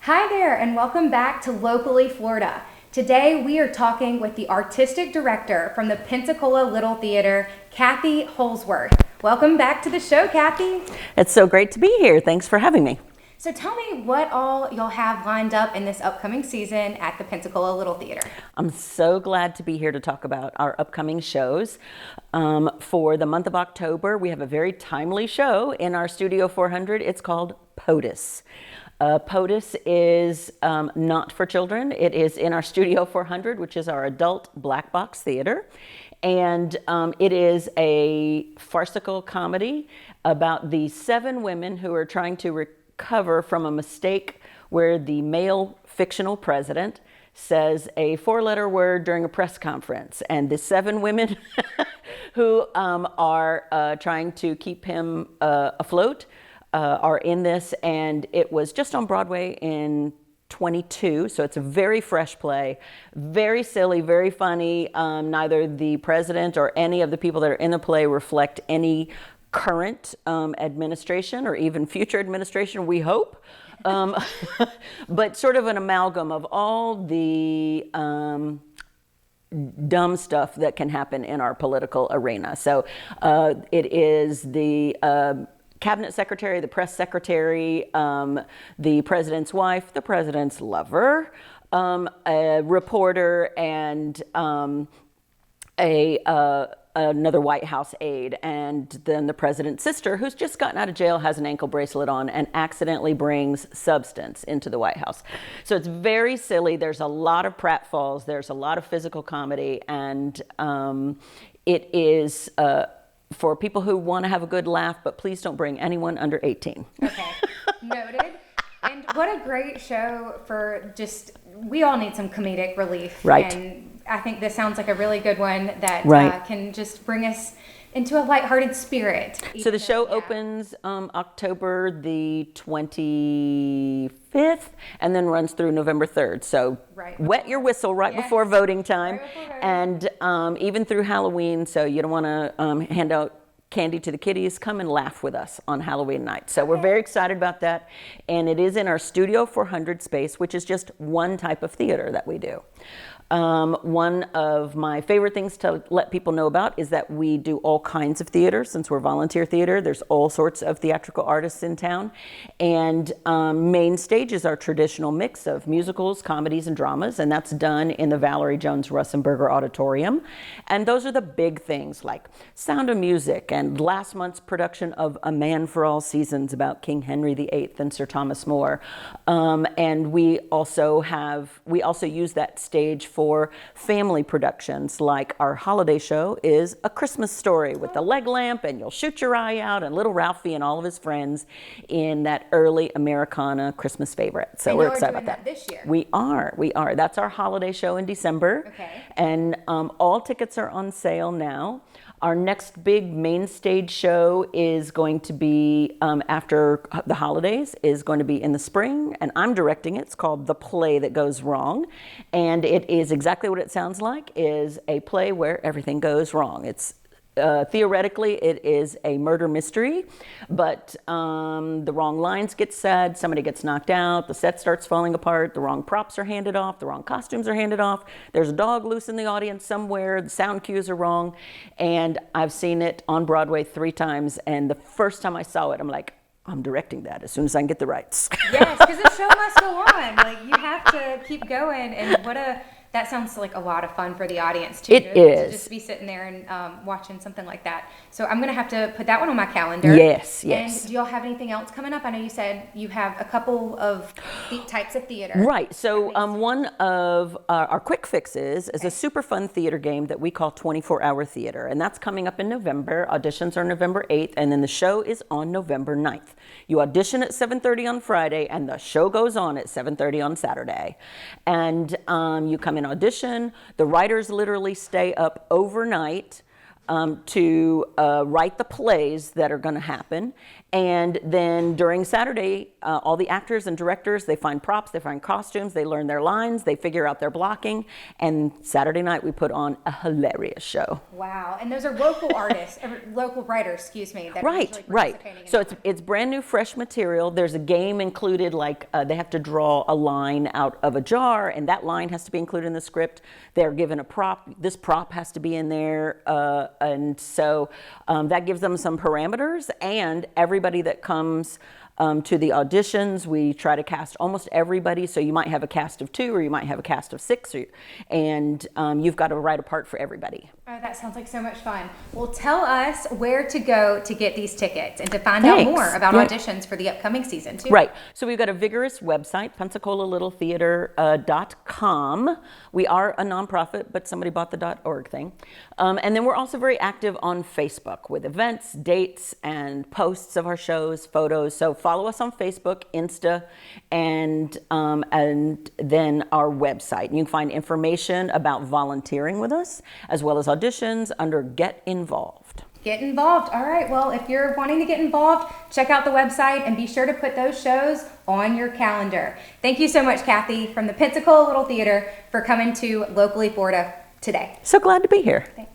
Hi there, and welcome back to Locally Florida. Today we are talking with the artistic director from the Pensacola Little Theatre, Kathy Holsworth. Welcome back to the show, Kathy. It's so great to be here. Thanks for having me. So tell me what all you'll have lined up in this upcoming season at the Pensacola Little Theatre. I'm so glad to be here to talk about our upcoming shows. For the month of October, we have a very timely show in our Studio 400. It's called POTUS. POTUS is not for children. It is in our Studio 400, which is our adult black box theater. And it is a farcical comedy about the 7 women who are trying to recover from a mistake where the male fictional president says a 4-letter word during a press conference. And the 7 women who are trying to keep him afloat are in this, and it was just on Broadway in 22, so it's a very fresh play, very silly, very funny. Neither the president or any of the people that are in the play reflect any current administration or even future administration, we hope. But sort of an amalgam of all the dumb stuff that can happen in our political arena. So it is the cabinet secretary, the press secretary, the president's wife, the president's lover, a reporter, and another White House aide, and then the president's sister, who's just gotten out of jail, has an ankle bracelet on, and accidentally brings substance into the White House. So it's very silly. There's a lot of pratfalls. There's a lot of physical comedy, and it is for people who want to have a good laugh, but please don't bring anyone under 18. Okay, noted. And what a great show for we all need some comedic relief. Right. And I think this sounds like a really good one that Right. can just bring us into a lighthearted spirit. So the show opens October the 25th and then runs through November 3rd. So wet your whistle right before voting time. Right before voting. And even through Halloween, so you don't want to hand out candy to the kiddies. Come and laugh with us on Halloween night. So we're very excited about that. And it is in our Studio 400 space, which is just one type of theater that we do. One of my favorite things to let people know about is that we do all kinds of theater. Since we're volunteer theater, there's all sorts of theatrical artists in town. And main stage is our traditional mix of musicals, comedies, and dramas, and that's done in the Valerie Jones Russenberger Auditorium. And those are the big things like Sound of Music and last month's production of A Man for All Seasons about King Henry VIII and Sir Thomas More. And we also use that stage for family productions, like our holiday show is A Christmas Story with the leg lamp and You'll Shoot Your Eye Out and Little Ralphie and all of his friends in that early Americana Christmas favorite. So we're excited about that. This year. We are. That's our holiday show in December. Okay. And all tickets are on sale now. Our next big main stage show is going to be after the holidays, is going to be in the spring, and I'm directing it. It's called The Play That Goes Wrong, and it is exactly what it sounds like, is a play where everything goes wrong. It's theoretically, it is a murder mystery, but the wrong lines get said, somebody gets knocked out, the set starts falling apart, the wrong props are handed off, the wrong costumes are handed off, there's a dog loose in the audience somewhere, the sound cues are wrong, and I've seen it on Broadway 3 times, and the first time I saw it, I'm like, I'm directing that as soon as I can get the rights. Yes, because the show must go on. Like, you have to keep going, and that sounds like a lot of fun for the audience too. It is. To just be sitting there and watching something like that. So I'm going to have to put that one on my calendar. Yes. And do y'all have anything else coming up? I know you said you have a couple of types of theater. Right. So one of our quick fixes is a super fun theater game that we call 24-hour theater. And that's coming up in November. Auditions are November 8th. And then the show is on November 9th. You audition at 7:30 on Friday, and the show goes on at 7:30 on Saturday. And you come in audition. The writers literally stay up overnight to write the plays that are going to happen. And then during Saturday, all the actors and directors, they find props, they find costumes, they learn their lines, they figure out their blocking. And Saturday night, we put on a hilarious show. Wow. And those are local artists, or local writers, excuse me. That Right. So it's brand new, fresh material. There's a game included, like they have to draw a line out of a jar, and that line has to be included in the script. They're given a prop. This prop has to be in there. And so that gives them some parameters, and everybody that comes to the auditions, we try to cast almost everybody. So you might have a cast of 2, or you might have a cast of 6, and you've got to write a part for everybody. Oh, that sounds like so much fun. Well, tell us where to go to get these tickets and to find out more about auditions for the upcoming season, too. Right. So we've got a vigorous website, PensacolaLittleTheatre.com. We are a nonprofit, but somebody bought the .org thing. And then we're also very active on Facebook with events, dates, and posts of our shows, photos. So follow us on Facebook, Insta, and then our website. And you can find information about volunteering with us, as well as auditions under Get Involved. Get involved. All right. Well, if you're wanting to get involved, check out the website and be sure to put those shows on your calendar. Thank you so much, Kathy, from the Pensacola Little Theatre, for coming to Locally Florida today. So glad to be here. Thanks.